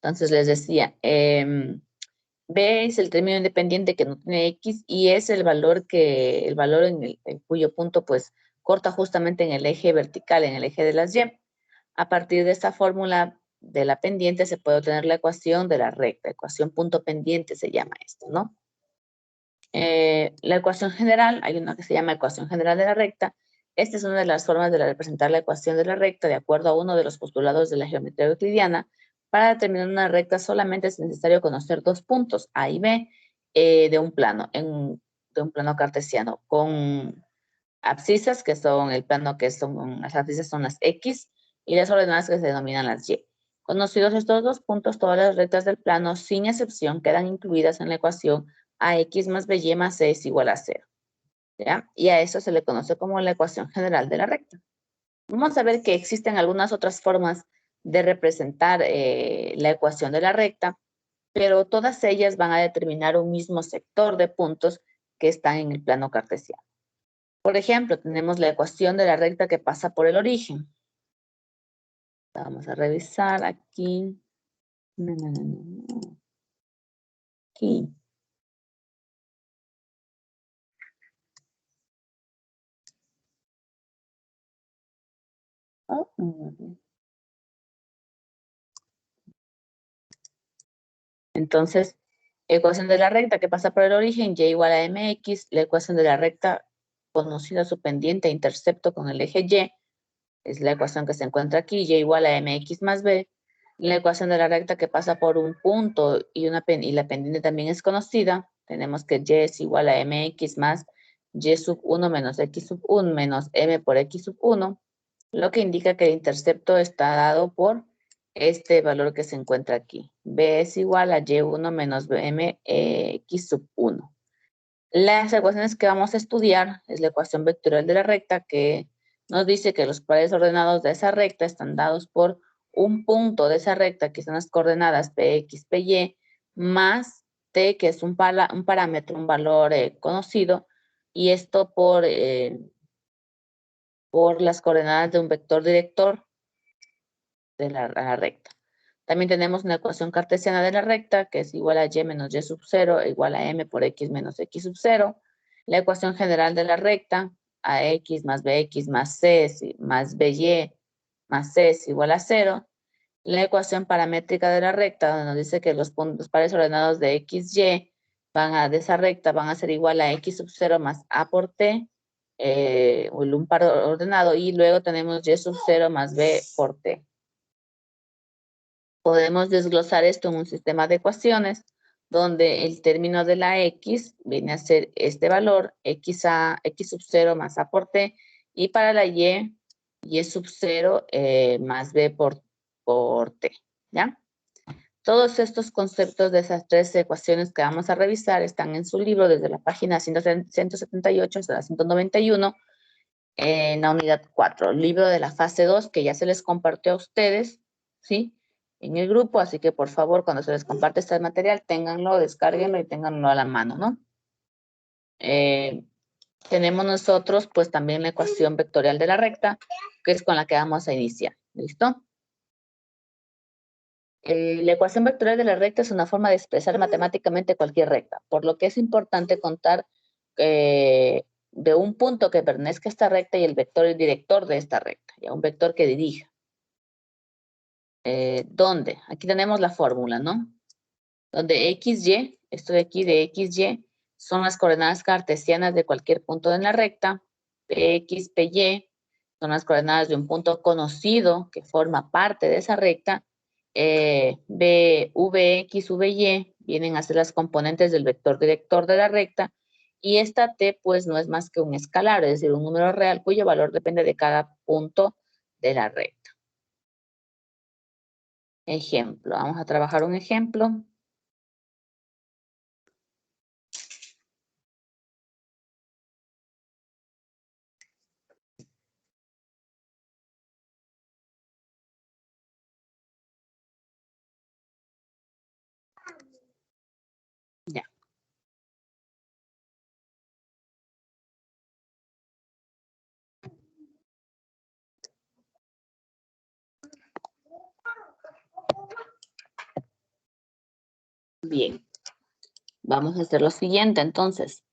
Entonces les decía, B es el término independiente que no tiene X y es el valor en cuyo punto pues corta justamente en el eje vertical, en el eje de las Y. A partir de esta fórmula de la pendiente se puede obtener la ecuación de la recta, ecuación punto pendiente se llama esto, ¿no? La ecuación general, hay una que se llama ecuación general de la recta. Esta es una de las formas de representar la ecuación de la recta de acuerdo a uno de los postulados de la geometría euclidiana. Para determinar una recta solamente es necesario conocer dos puntos, A y B, de un plano cartesiano, con abscisas, que son las abscisas son las X, y las ordenadas que se denominan las Y. Conocidos estos dos puntos, todas las rectas del plano, sin excepción, quedan incluidas en la ecuación AX más BY más C es igual a 0. ¿Ya? Y a eso se le conoce como la ecuación general de la recta. Vamos a ver que existen algunas otras formas de representar la ecuación de la recta, pero todas ellas van a determinar un mismo sector de puntos que están en el plano cartesiano. Por ejemplo, tenemos la ecuación de la recta que pasa por el origen. Vamos a revisar aquí. Aquí. Oh, entonces, ecuación de la recta que pasa por el origen, y igual a mx, la ecuación de la recta conocida su pendiente e intercepto con el eje y, es la ecuación que se encuentra aquí, y igual a mx más b, la ecuación de la recta que pasa por un punto y la pendiente también es conocida, tenemos que y es igual a mx más y sub 1 menos x sub 1 menos m por x sub 1, lo que indica que el intercepto está dado por este valor que se encuentra aquí. B es igual a y1 menos bm x sub 1. Las ecuaciones que vamos a estudiar es la ecuación vectorial de la recta, que nos dice que los pares ordenados de esa recta están dados por un punto de esa recta, que son las coordenadas px, py, más t, que es un parámetro, un valor conocido, y esto por las coordenadas de un vector director de la recta. También tenemos una ecuación cartesiana de la recta, que es igual a y menos y sub 0, igual a m por x menos x sub 0. La ecuación general de la recta, ax más bx más c más by más c es igual a 0. La ecuación paramétrica de la recta, donde nos dice que los puntos pares ordenados de x, y de esa recta van a ser igual a x sub 0 más a por t, un par ordenado, y luego tenemos y sub 0 más b por t. Podemos desglosar esto en un sistema de ecuaciones donde el término de la x viene a ser este valor, x sub 0 más a por t, y para la y sub 0 más b por t, ¿ya? Todos estos conceptos de esas tres ecuaciones que vamos a revisar están en su libro desde la página 178 hasta la 191 en la unidad 4, libro de la fase 2 que ya se les compartió a ustedes, ¿sí? En el grupo, así que por favor, cuando se les comparte este material, ténganlo, descárguenlo y ténganlo a la mano, ¿no? Tenemos nosotros, pues, también la ecuación vectorial de la recta, que es con la que vamos a iniciar, ¿listo? La ecuación vectorial de la recta es una forma de expresar matemáticamente cualquier recta, por lo que es importante contar de un punto que pertenezca a esta recta y el vector director de esta recta, ya un vector que dirija. ¿Dónde? Aquí tenemos la fórmula, ¿no? Donde XY, esto de aquí de XY, son las coordenadas cartesianas de cualquier punto en la recta. PX, PY son las coordenadas de un punto conocido que forma parte de esa recta. VX, VY vienen a ser las componentes del vector director de la recta. Y esta T, pues, no es más que un escalar, es decir, un número real cuyo valor depende de cada punto de la recta. Ejemplo, vamos a trabajar un ejemplo. Ya. Bien, vamos a hacer lo siguiente entonces.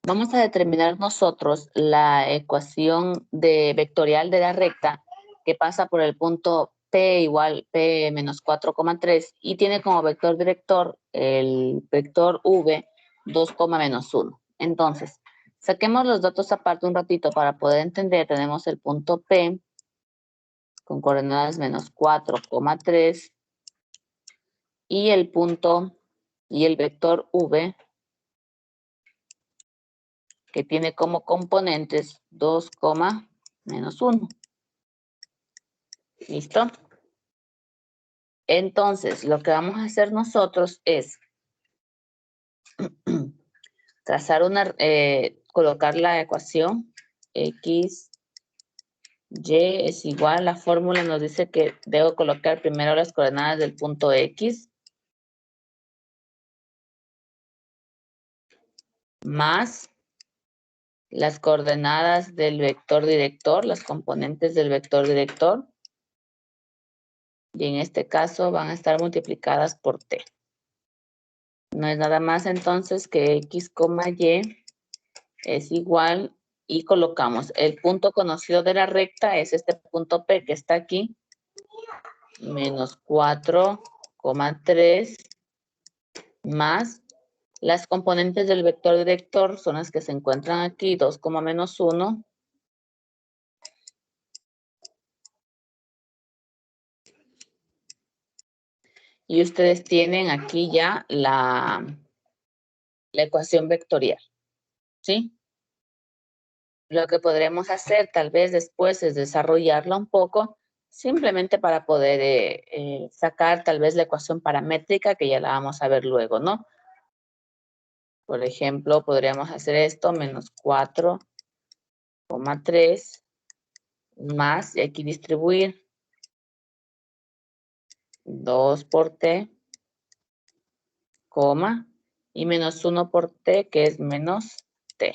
Vamos a determinar nosotros la ecuación vectorial de la recta que pasa por el punto P igual P menos 4,3 y tiene como vector director el vector V 2, menos 1. Entonces, saquemos los datos aparte un ratito para poder entender. Tenemos el punto P con coordenadas menos 4,3 y el punto y el vector V que tiene como componentes 2, menos 1. ¿Listo? Entonces, lo que vamos a hacer nosotros es trazar colocar la ecuación x, y es igual, la fórmula nos dice que debo colocar primero las coordenadas del punto x más las coordenadas del vector director, las componentes del vector director, y en este caso van a estar multiplicadas por t. No es nada más entonces que x, y es igual y colocamos el punto conocido de la recta, es este punto P que está aquí, menos 4,3 más las componentes del vector director son las que se encuentran aquí, 2, menos 1. Y ustedes tienen aquí ya la ecuación vectorial, ¿sí? Lo que podremos hacer tal vez después es desarrollarla un poco, simplemente para poder sacar tal vez la ecuación paramétrica, que ya la vamos a ver luego, ¿no? Por ejemplo, podríamos hacer esto, menos 4,3 más, y aquí distribuir 2 por t, coma, y menos 1 por t, que es menos t.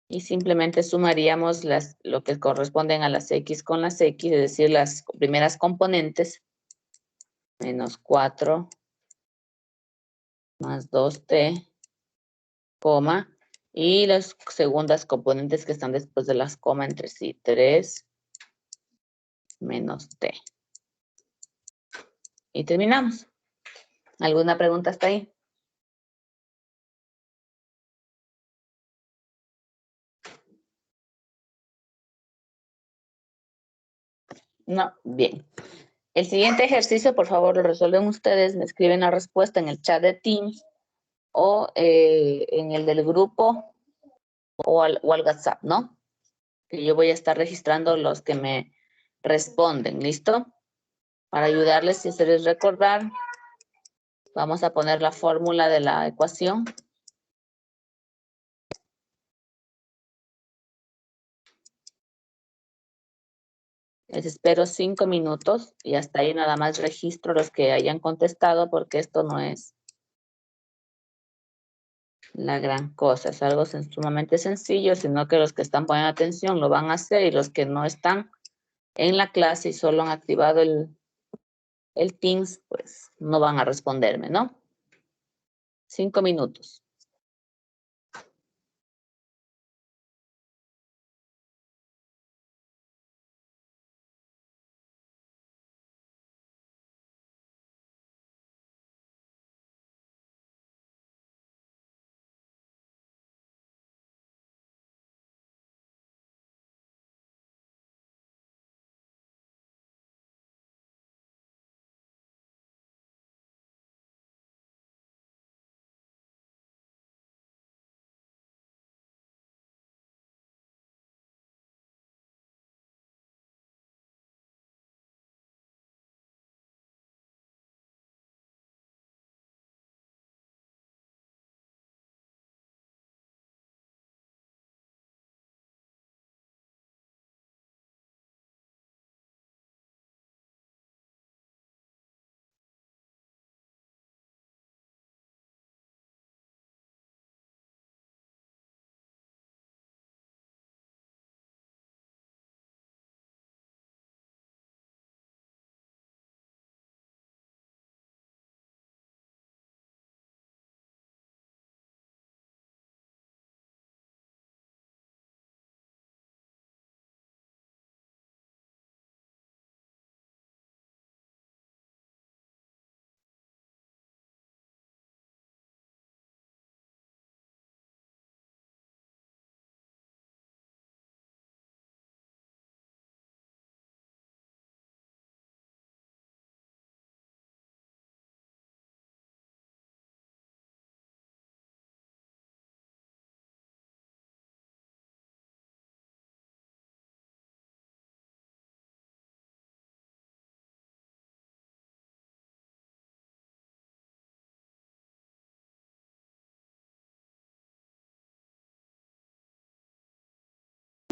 Y simplemente sumaríamos lo que corresponden a las x con las x, es decir, las primeras componentes, menos 4 más 2t, coma, y las segundas componentes que están después de las coma entre sí, 3 menos t. Y terminamos. ¿Alguna pregunta hasta ahí? No, bien. El siguiente ejercicio, por favor, lo resuelven ustedes, me escriben la respuesta en el chat de Teams o en el del grupo o al WhatsApp, ¿no? Que yo voy a estar registrando los que me responden, ¿listo? Para ayudarles y hacerles recordar, vamos a poner la fórmula de la ecuación. Les espero 5 minutos y hasta ahí nada más registro los que hayan contestado porque esto no es la gran cosa, es algo sumamente sencillo, sino que los que están poniendo atención lo van a hacer y los que no están en la clase y solo han activado el Teams, pues no van a responderme, ¿no? 5 minutos.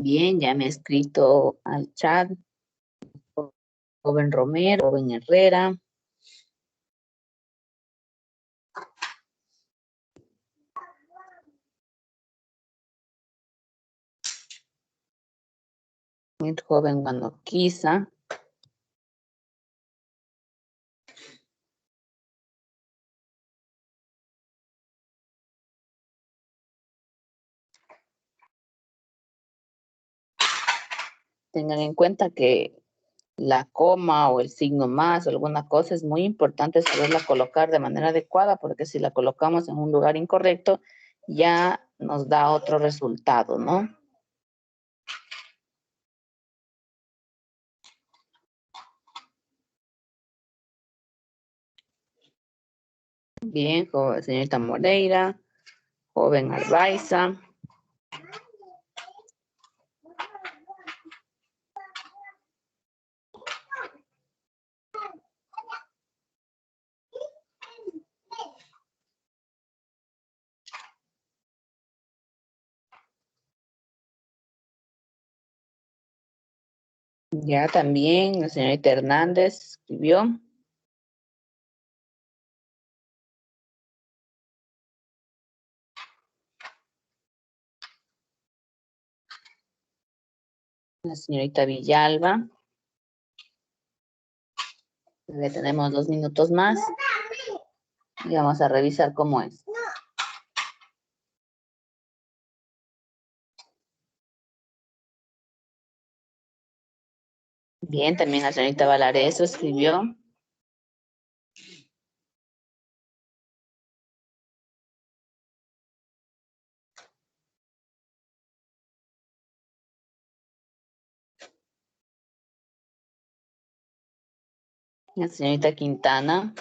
Bien, ya me he escrito al chat. Joven Romero, joven Herrera. El joven Manoquiza. Tengan en cuenta que la coma o el signo más o alguna cosa es muy importante saberla colocar de manera adecuada, porque si la colocamos en un lugar incorrecto, ya nos da otro resultado, ¿no? Bien, señorita Moreira, joven Arbaiza. Ya también la señorita Hernández escribió. La señorita Villalba. Le tenemos 2 minutos más. Y vamos a revisar cómo es. Bien, también la señorita Valareso escribió. La señorita Quintana.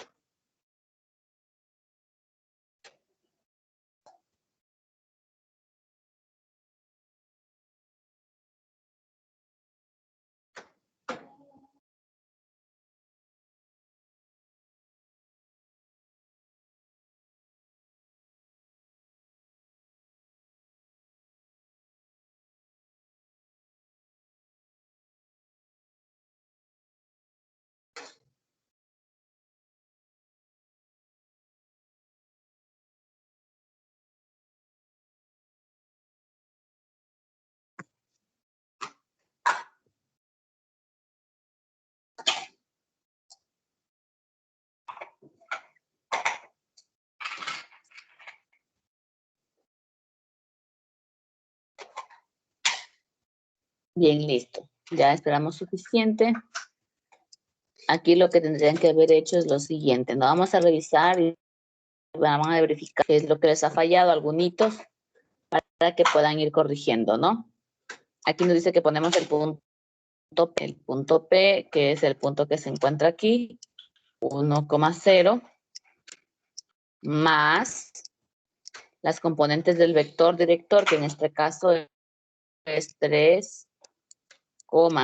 Bien, listo. Ya esperamos suficiente. Aquí lo que tendrían que haber hecho es lo siguiente. Nos vamos a revisar y vamos a verificar qué es lo que les ha fallado, algunitos, para que puedan ir corrigiendo, ¿no? Aquí nos dice que ponemos el punto P, que es el punto que se encuentra aquí, 1,0, más las componentes del vector director, que en este caso es 3,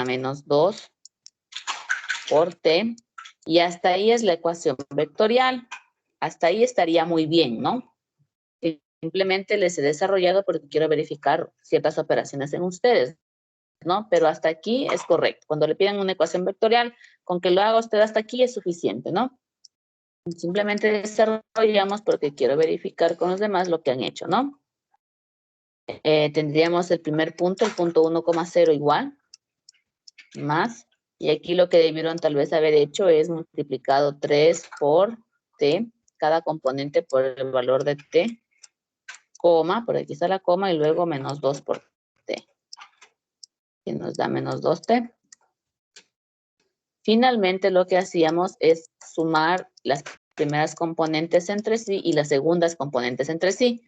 menos 2 por t, y hasta ahí es la ecuación vectorial. Hasta ahí estaría muy bien, ¿no? Simplemente les he desarrollado porque quiero verificar ciertas operaciones en ustedes, ¿no? Pero hasta aquí es correcto. Cuando le piden una ecuación vectorial, con que lo haga usted hasta aquí es suficiente, ¿no? Simplemente desarrollamos porque quiero verificar con los demás lo que han hecho, ¿no? Tendríamos el primer punto, el punto 1,0 igual, más, y aquí lo que debieron tal vez haber hecho es multiplicado 3 por t, cada componente por el valor de t, coma, por aquí está la coma, y luego menos 2 por t, que nos da menos 2t. Finalmente lo que hacíamos es sumar las primeras componentes entre sí y las segundas componentes entre sí.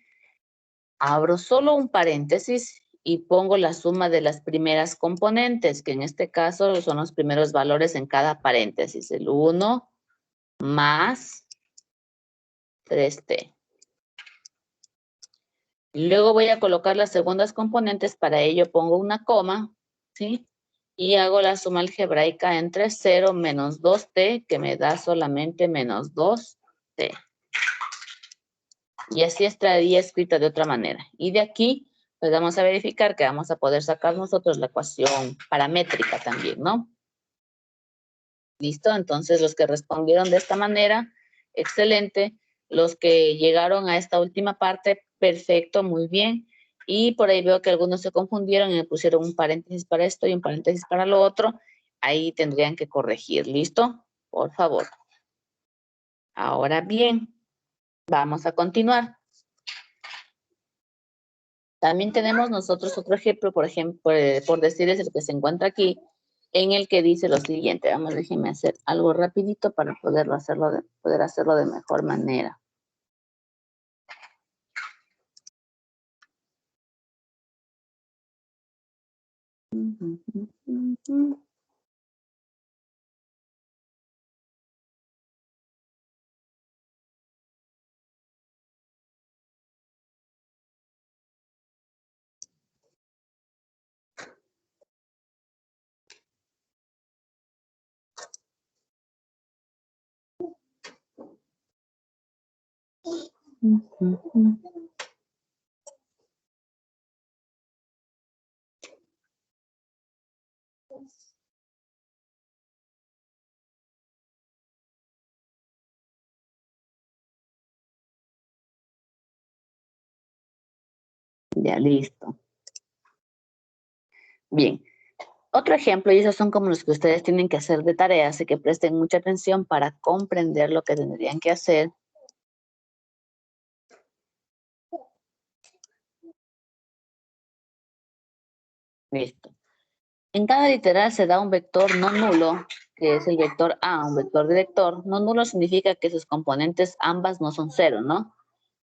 Abro solo un paréntesis y pongo la suma de las primeras componentes, que en este caso son los primeros valores en cada paréntesis. El 1 más 3t. Luego voy a colocar las segundas componentes, para ello pongo una coma, ¿sí? Y hago la suma algebraica entre 0 menos 2t, que me da solamente menos 2t. Y así estaría escrita de otra manera. Y de aquí Pues vamos a verificar que vamos a poder sacar nosotros la ecuación paramétrica también, ¿no? ¿Listo? Entonces, los que respondieron de esta manera, excelente. Los que llegaron a esta última parte, perfecto, muy bien. Y por ahí veo que algunos se confundieron y me pusieron un paréntesis para esto y un paréntesis para lo otro. Ahí tendrían que corregir. ¿Listo? Por favor. Ahora bien, vamos a continuar. También tenemos nosotros otro ejemplo, por decirles el que se encuentra aquí, en el que dice lo siguiente. Vamos, déjenme hacer algo rapidito para poder hacerlo de mejor manera. Ya, listo. Bien. Otro ejemplo, y esos son como los que ustedes tienen que hacer de tarea, así que presten mucha atención para comprender lo que tendrían que hacer. Listo. En cada literal se da un vector no nulo, que es el vector A, un vector director. No nulo significa que sus componentes ambas no son cero, ¿no?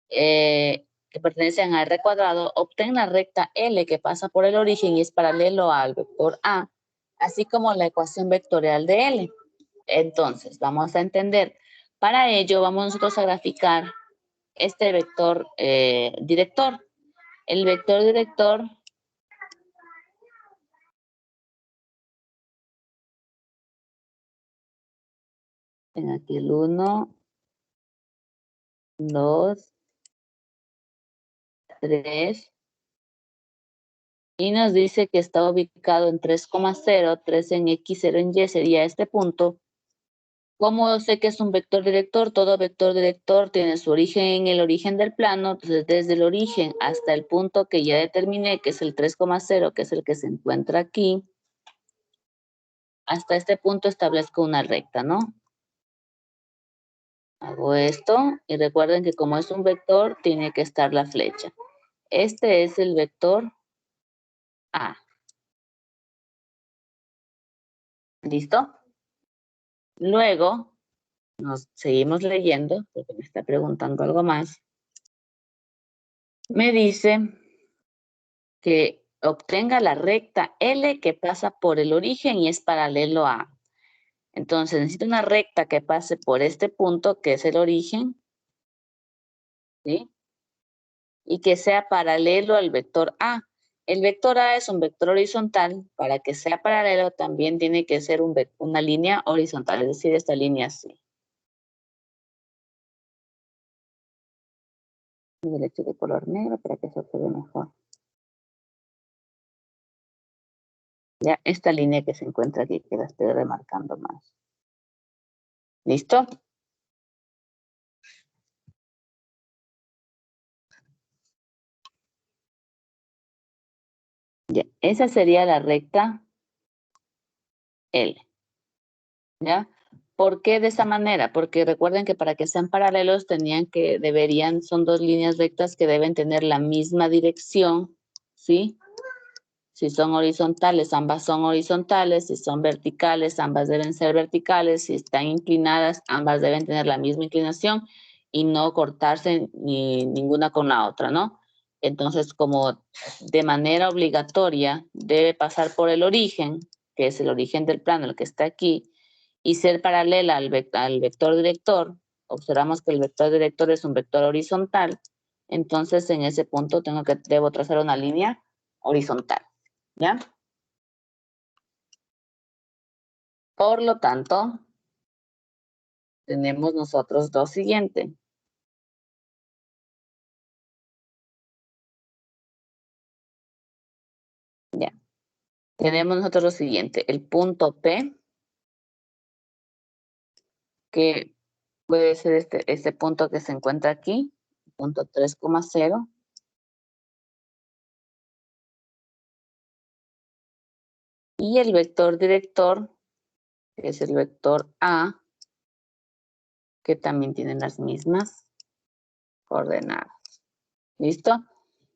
Que pertenecen a R cuadrado. Obtén la recta L que pasa por el origen y es paralelo al vector A, así como la ecuación vectorial de L. Entonces, vamos a entender. Para ello, vamos nosotros a graficar este vector director. El vector director, tengo aquí el 1, 2, 3, y nos dice que está ubicado en 3,0, 3 en X, 0 en Y, sería este punto. ¿Cómo sé que es un vector director? Todo vector director tiene su origen en el origen del plano, entonces desde el origen hasta el punto que ya determiné, que es el 3,0, que es el que se encuentra aquí, hasta este punto establezco una recta, ¿no? Hago esto y recuerden que como es un vector, tiene que estar la flecha. Este es el vector A. ¿Listo? Luego, nos seguimos leyendo, porque me está preguntando algo más. Me dice que obtenga la recta L que pasa por el origen y es paralelo a. Entonces, necesito una recta que pase por este punto, que es el origen, ¿sí? Y que sea paralelo al vector A. El vector A es un vector horizontal. Para que sea paralelo también tiene que ser una línea horizontal, es decir, esta línea así. Le echo de color negro para que se observe mejor. Ya, esta línea que se encuentra aquí, que la estoy remarcando más. ¿Listo? Ya, esa sería la recta L. ¿Ya? ¿Por qué de esa manera? Porque recuerden que para que sean paralelos son dos líneas rectas que deben tener la misma dirección, ¿sí? Si son horizontales, ambas son horizontales. Si son verticales, ambas deben ser verticales. Si están inclinadas, ambas deben tener la misma inclinación y no cortarse ni ninguna con la otra, ¿no? Entonces, como de manera obligatoria debe pasar por el origen, que es el origen del plano, el que está aquí, y ser paralela al vector director, observamos que el vector director es un vector horizontal, entonces en ese punto debo trazar una línea horizontal, ¿ya? Por lo tanto, tenemos nosotros lo siguiente. Tenemos nosotros lo siguiente, el punto P, que puede ser este punto que se encuentra aquí, punto 3,0. Y el vector director, que es el vector A, que también tiene las mismas coordenadas. ¿Listo?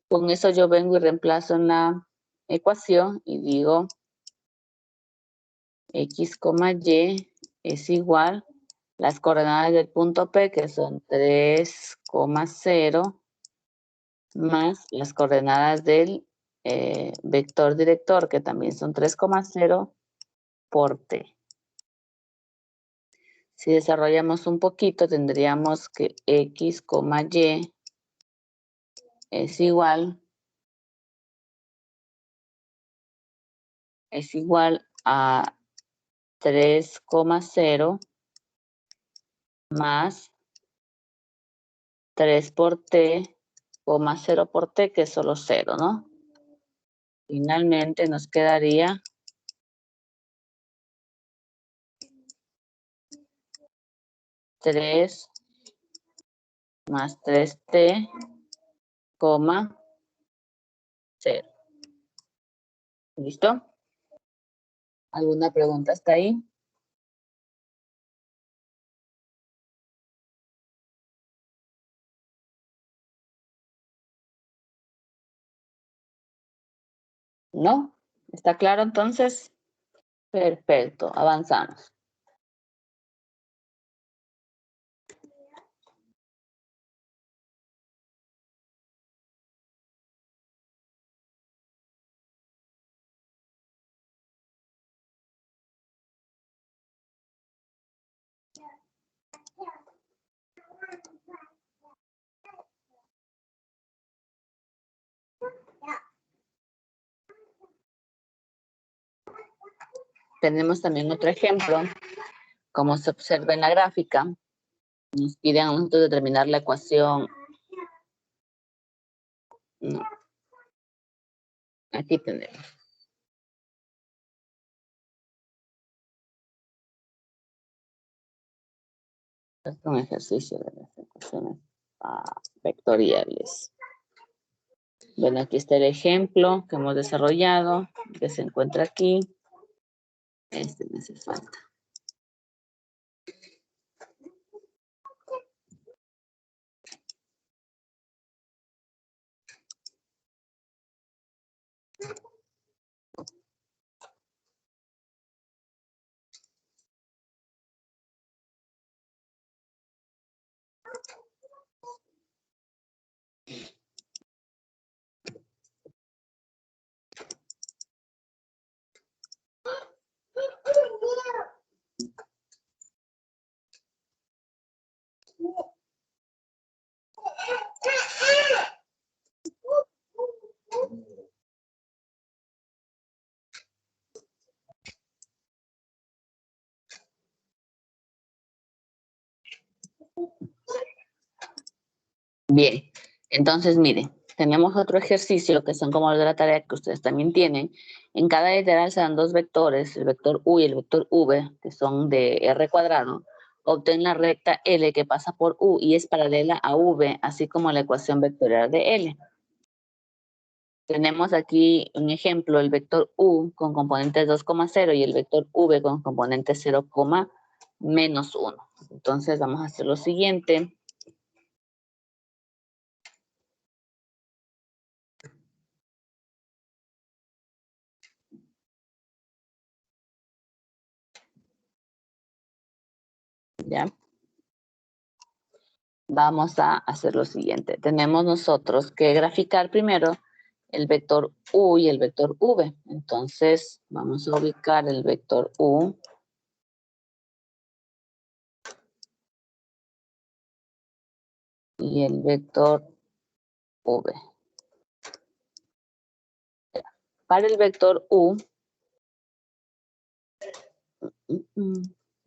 Con eso yo vengo y reemplazo en la ecuación y digo X, Y es igual las coordenadas del punto P, que son 3,0, más las coordenadas del vector director, que también son 3,0 por T. Si desarrollamos un poquito, tendríamos que X, Y es igual a 3,0 más 3 por T, 0 por T, que es solo 0, ¿no? Finalmente nos quedaría 3 más 3T, 0. ¿Listo? ¿Alguna pregunta hasta ahí? ¿No? ¿Está claro entonces? Perfecto, avanzamos. Tenemos también otro ejemplo, como se observa en la gráfica. Nos piden a nosotros determinar la ecuación. No. Aquí tenemos. Es un ejercicio de las ecuaciones vectoriales. Bueno, aquí está el ejemplo que hemos desarrollado, que se encuentra aquí. Este me hace falta. Bien, entonces miren, tenemos otro ejercicio que son como los de la tarea que ustedes también tienen. En cada literal se dan dos vectores, el vector U y el vector V, que son de R cuadrado. Obtén la recta L que pasa por U y es paralela a V, así como la ecuación vectorial de L. Tenemos aquí un ejemplo, el vector U con componentes 2,0 y el vector V con componentes 0, menos 1. Entonces vamos a hacer lo siguiente. ¿Ya? Vamos a hacer lo siguiente. Tenemos nosotros que graficar primero el vector U y el vector V. Entonces, vamos a ubicar el vector U y el vector V. Para el vector U,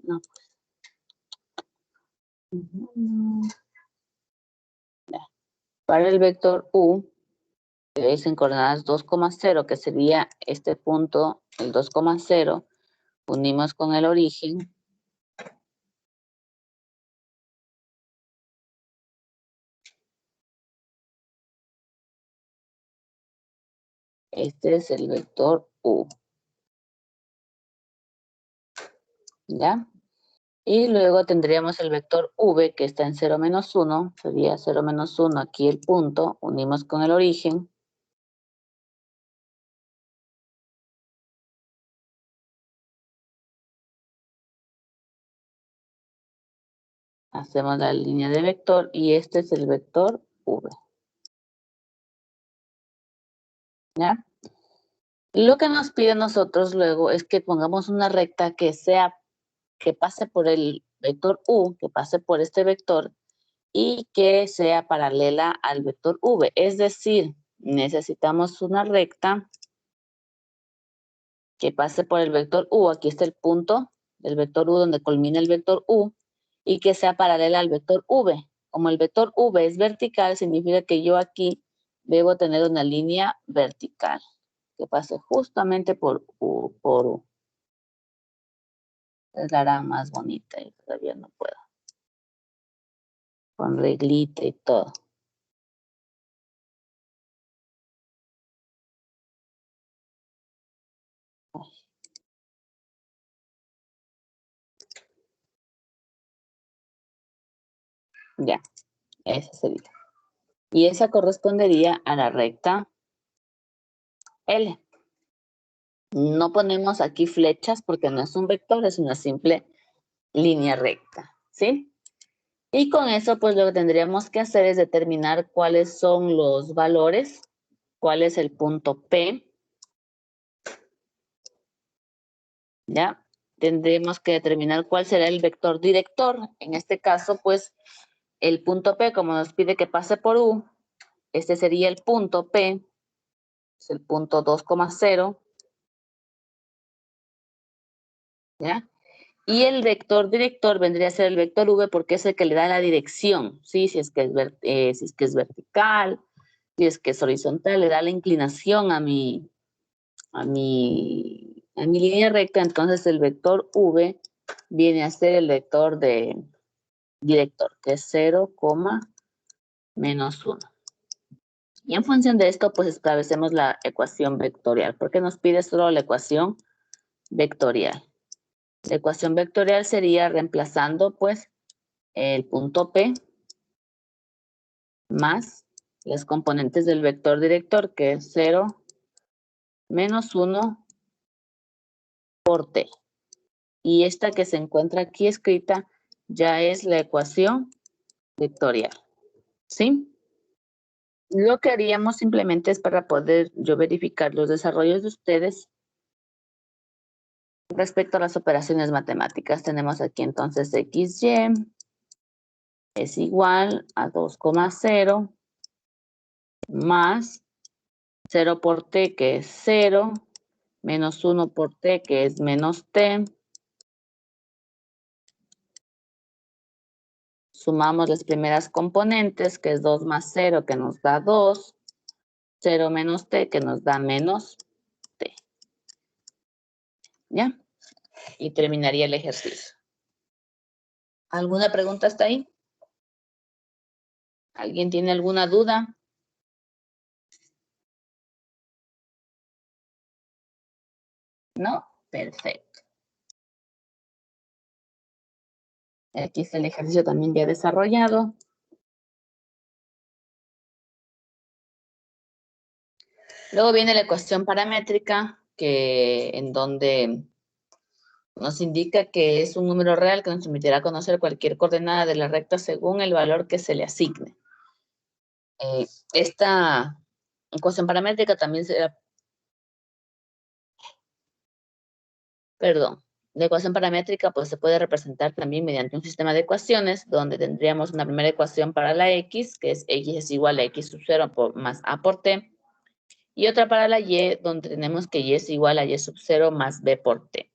no. Para el vector U, es en coordenadas 2,0, que sería este punto, el 2,0, unimos con el origen. Este es el vector U. ¿Ya? Y luego tendríamos el vector V, que está en 0, menos 1. Sería 0, menos 1, aquí el punto. Unimos con el origen. Hacemos la línea de vector y este es el vector V. ¿Ya? Lo que nos pide a nosotros luego es que pongamos una recta que pase por el vector U, que pase por este vector y que sea paralela al vector V. Es decir, necesitamos una recta que pase por el vector U. Aquí está el punto del vector U donde culmina el vector U y que sea paralela al vector V. Como el vector V es vertical, significa que yo aquí debo tener una línea vertical que pase justamente por U. Es la hará más bonita y todavía no puedo. Con reglita y todo. Ya, esa sería. Y esa correspondería a la recta L. No ponemos aquí flechas porque no es un vector, es una simple línea recta, ¿sí? Y con eso, pues lo que tendríamos que hacer es determinar cuáles son los valores, cuál es el punto P, ¿ya? Tendremos que determinar cuál será el vector director. En este caso, pues, el punto P, como nos pide que pase por U, este sería el punto P, es el punto 2,0, ¿ya? Y el vector director vendría a ser el vector V porque es el que le da la dirección, ¿sí? Si es que es vertical, si es que es horizontal, le da la inclinación a mi línea recta, entonces el vector V viene a ser el vector de director, que es 0, menos 1. Y en función de esto, pues establecemos la ecuación vectorial, porque nos pide solo la ecuación vectorial. La ecuación vectorial sería reemplazando, pues, el punto P más las componentes del vector director, que es 0, menos 1 por T. Y esta que se encuentra aquí escrita ya es la ecuación vectorial, ¿sí? Lo que haríamos simplemente es para poder yo verificar los desarrollos de ustedes respecto a las operaciones matemáticas. Tenemos aquí entonces XY es igual a 2,0 más 0 por T, que es 0, menos 1 por T, que es menos T. Sumamos las primeras componentes, que es 2 más 0, que nos da 2. 0 menos T, que nos da menos T. ¿Ya? Y terminaría el ejercicio. ¿Alguna pregunta hasta ahí? ¿Alguien tiene alguna duda? ¿No? Perfecto. Aquí está el ejercicio también ya desarrollado. Luego viene la ecuación paramétrica, en donde nos indica que es un número real que nos permitirá conocer cualquier coordenada de la recta según el valor que se le asigne. Esta ecuación paramétrica también será, perdón, la ecuación paramétrica pues se puede representar también mediante un sistema de ecuaciones donde tendríamos una primera ecuación para la x, que es x es igual a x sub 0 más a por t, y otra para la y, donde tenemos que y es igual a y sub 0 más b por t.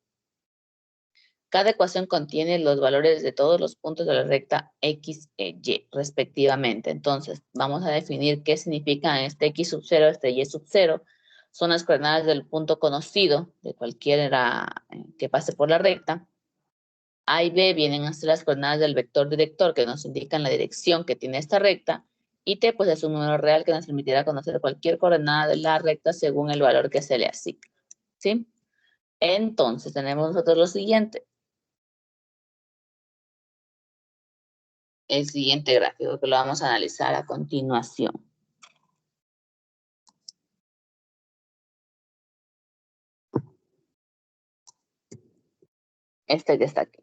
Cada ecuación contiene los valores de todos los puntos de la recta X, Y, respectivamente. Entonces, vamos a definir qué significa este X sub 0, este Y sub 0. Son las coordenadas del punto conocido, de cualquiera que pase por la recta. A y B vienen a ser las coordenadas del vector director que nos indican la dirección que tiene esta recta. Y T, pues, es un número real que nos permitirá conocer cualquier coordenada de la recta según el valor que se le asigna. ¿Sí? Entonces, tenemos nosotros lo siguiente. El siguiente gráfico que lo vamos a analizar a continuación. Este que está aquí.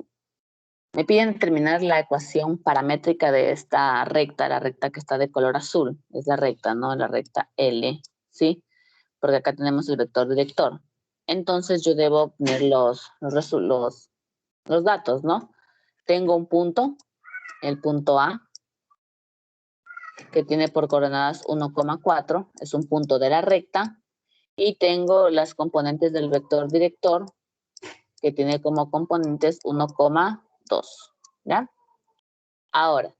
Me piden determinar la ecuación paramétrica de esta recta, la recta que está de color azul. Es la recta, ¿no? La recta L, ¿sí? Porque acá tenemos el vector director. Entonces yo debo poner los datos, ¿no? Tengo un punto, el punto A, que tiene por coordenadas 1,4, es un punto de la recta, y tengo las componentes del vector director, que tiene como componentes 1,2, ¿ya? Ahora,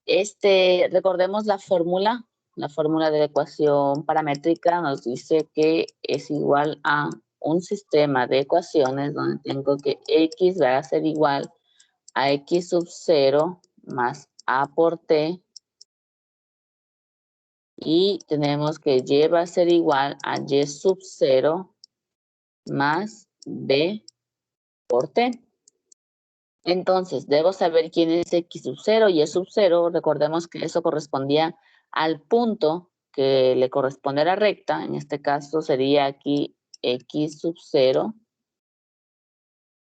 recordemos la fórmula de la ecuación paramétrica nos dice que es igual a un sistema de ecuaciones donde tengo que X va a ser igual a X sub 0 más A por T, y tenemos que Y va a ser igual a Y sub 0 más B por T. Entonces, debo saber quién es X sub 0 y Y sub 0. Recordemos que eso correspondía al punto que le corresponde a la recta. En este caso sería aquí X sub 0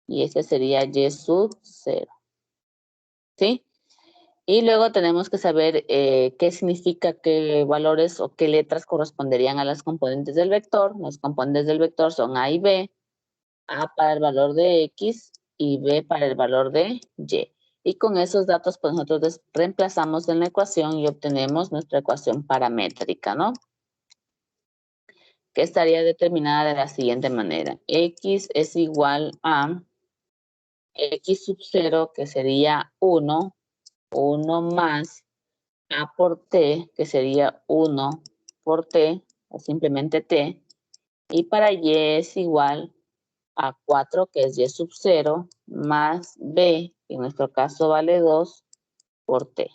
y este sería Y sub 0. ¿Sí? Y luego tenemos que saber qué significa, qué valores o qué letras corresponderían a las componentes del vector. Los componentes del vector son A y B. A para el valor de X y B para el valor de Y. Y con esos datos, pues nosotros reemplazamos en la ecuación y obtenemos nuestra ecuación paramétrica, ¿no? Que estaría determinada de la siguiente manera. X es igual a X sub 0, que sería 1 más A por T, que sería 1 por T, o simplemente T. Y para Y es igual a 4, que es Y sub 0, más B, que en nuestro caso vale 2, por T.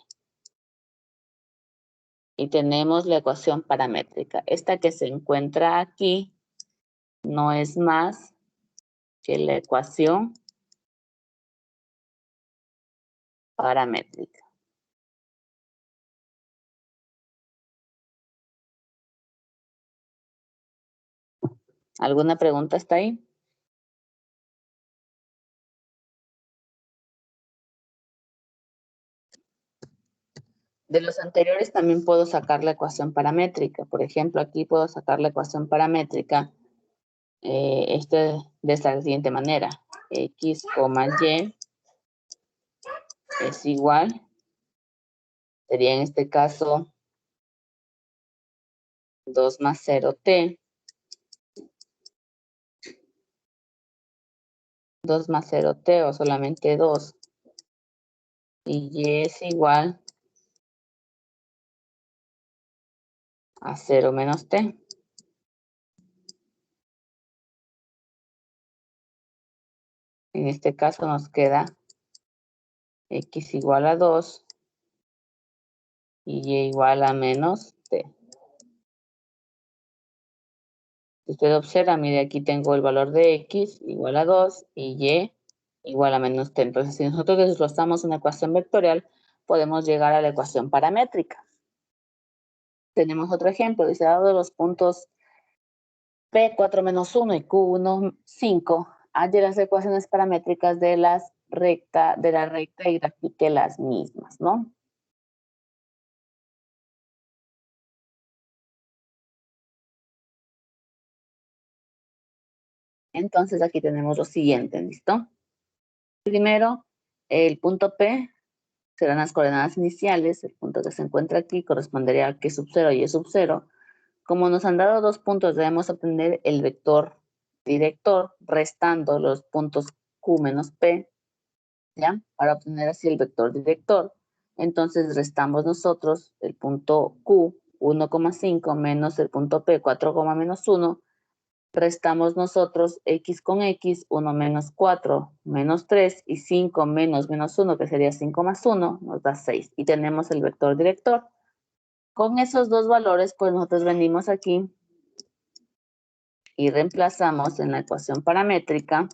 Y tenemos la ecuación paramétrica. Esta que se encuentra aquí no es más que la ecuación paramétrica. ¿Alguna pregunta hasta ahí? De los anteriores también puedo sacar la ecuación paramétrica. Por ejemplo, aquí puedo sacar la ecuación paramétrica de esta siguiente manera. X, Y es igual, sería en este caso 2 más 0T. 2 más 0T o solamente 2. Y Y es igual a 0 menos T. En este caso nos queda X igual a 2 y Y igual a menos T. Si usted observa, mire, aquí tengo el valor de X igual a 2 y Y igual a menos T. Entonces, si nosotros desglosamos una ecuación vectorial, podemos llegar a la ecuación paramétrica. Tenemos otro ejemplo. Dice, dado los puntos P4 menos 1 y Q1, 5, halle las ecuaciones paramétricas de la recta y grafique las mismas, ¿no? Entonces aquí tenemos lo siguiente, ¿listo? Primero, el punto P serán las coordenadas iniciales. El punto que se encuentra aquí correspondería a Q sub 0 y Y sub 0. Como nos han dado dos puntos, debemos obtener el vector director restando los puntos Q menos P ¿ya? Para obtener así el vector director. Entonces restamos nosotros el punto Q, 1,5 menos el punto P, 4, menos 1. Restamos nosotros X con X, 1 menos 4, menos 3, y 5 menos 1, que sería 5 más 1, nos da 6. Y tenemos el vector director. Con esos dos valores, pues nosotros venimos aquí y reemplazamos en la ecuación paramétrica,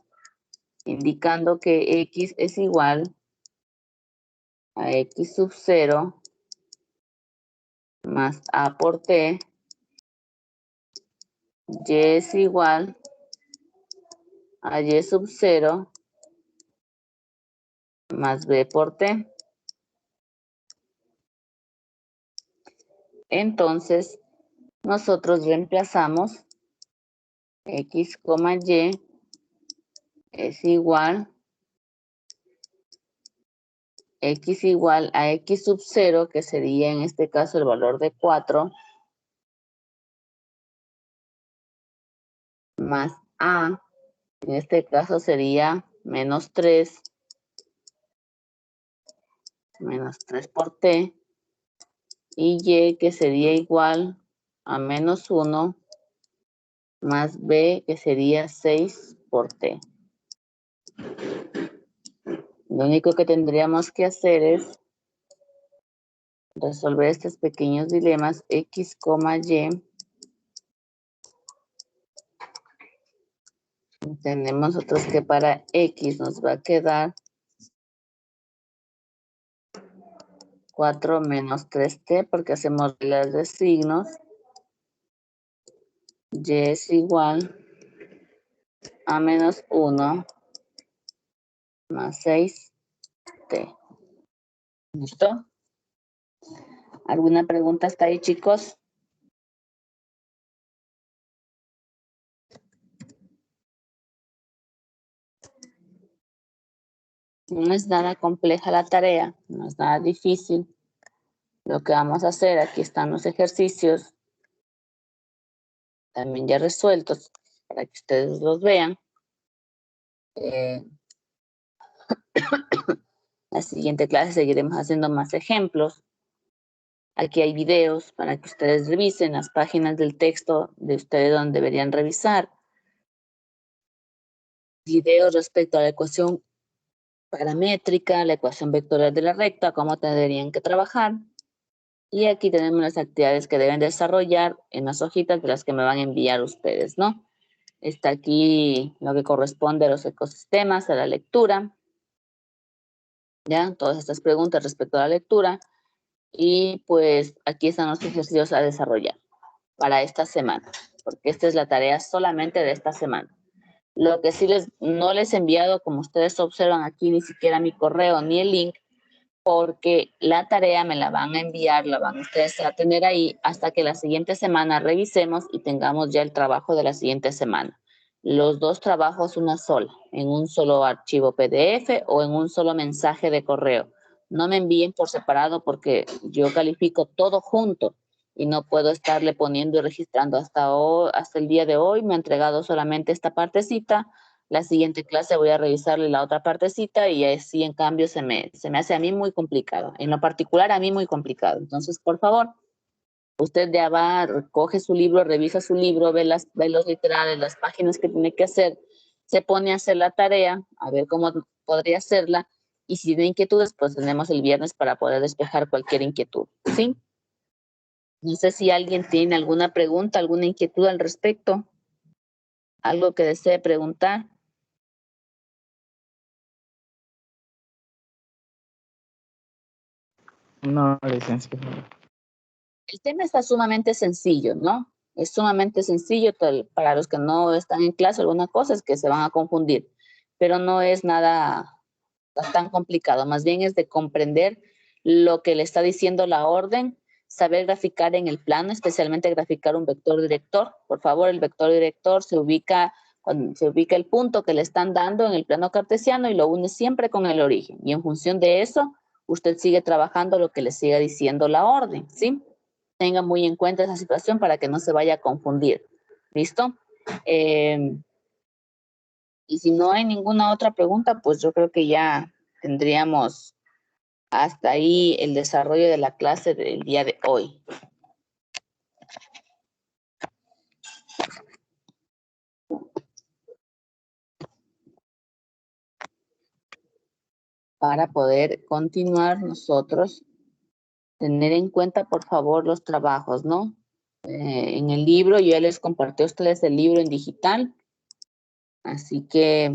indicando que X es igual a X sub 0 más A por T, Y es igual a Y sub 0 más B por T. Entonces, nosotros reemplazamos X, Y es igual X igual a X sub 0, que sería en este caso el valor de 4, más A, en este caso sería menos 3 por T, y Y, que sería igual a menos 1 más B, que sería 6 por T. Lo único que tendríamos que hacer es resolver estos pequeños dilemas X, Y. Tenemos nosotros que para X nos va a quedar 4 menos 3T, porque hacemos reglas de signos. Y es igual a menos 1 más 6T. ¿Listo? ¿Alguna pregunta hasta ahí, chicos? No es nada compleja la tarea, no es nada difícil. Lo que vamos a hacer, aquí están los ejercicios, también ya resueltos, para que ustedes los vean. La siguiente clase seguiremos haciendo más ejemplos. Aquí hay videos para que ustedes revisen las páginas del texto de ustedes donde deberían revisar. Videos respecto a la ecuación paramétrica, la ecuación vectorial de la recta, cómo tendrían que trabajar. Y aquí tenemos las actividades que deben desarrollar en las hojitas de las que me van a enviar ustedes, ¿no? Está aquí lo que corresponde a los ecosistemas, a la lectura. ¿Ya? Todas estas preguntas respecto a la lectura. Y pues aquí están los ejercicios a desarrollar para esta semana, porque esta es la tarea solamente de esta semana. Lo que sí no les he enviado, como ustedes observan aquí, ni siquiera mi correo ni el link, porque la tarea me la van a enviar, la van ustedes a tener ahí hasta que la siguiente semana revisemos y tengamos ya el trabajo de la siguiente semana. Los dos trabajos una sola, en un solo archivo PDF o en un solo mensaje de correo. No me envíen por separado porque yo califico todo junto y no puedo estarle poniendo y registrando hasta el día de hoy. Me ha entregado solamente esta partecita. La siguiente clase voy a revisarle la otra partecita y así en cambio se me hace a mí muy complicado. En lo particular a mí muy complicado. Entonces, por favor, usted ya va, recoge su libro, revisa su libro, ve los literales, las páginas que tiene que hacer, se pone a hacer la tarea, a ver cómo podría hacerla, y si tiene inquietudes, pues tenemos el viernes para poder despejar cualquier inquietud, ¿sí? No sé si alguien tiene alguna pregunta, alguna inquietud al respecto, algo que desee preguntar. No, licenciado. El tema está sumamente sencillo, ¿no? Es sumamente sencillo para los que no están en clase, alguna cosa es que se van a confundir, pero no es nada tan complicado, más bien es de comprender lo que le está diciendo la orden, saber graficar en el plano, especialmente graficar un vector director. Por favor, el vector director se ubica el punto que le están dando en el plano cartesiano y lo une siempre con el origen. Y en función de eso, usted sigue trabajando lo que le siga diciendo la orden, ¿sí? Tenga muy en cuenta esa situación para que no se vaya a confundir. ¿Listo? Y si no hay ninguna otra pregunta, pues yo creo que ya tendríamos hasta ahí el desarrollo de la clase del día de hoy. Para poder continuar nosotros, tener en cuenta, por favor, los trabajos, ¿no? En el libro, yo ya les compartí a ustedes el libro en digital, así que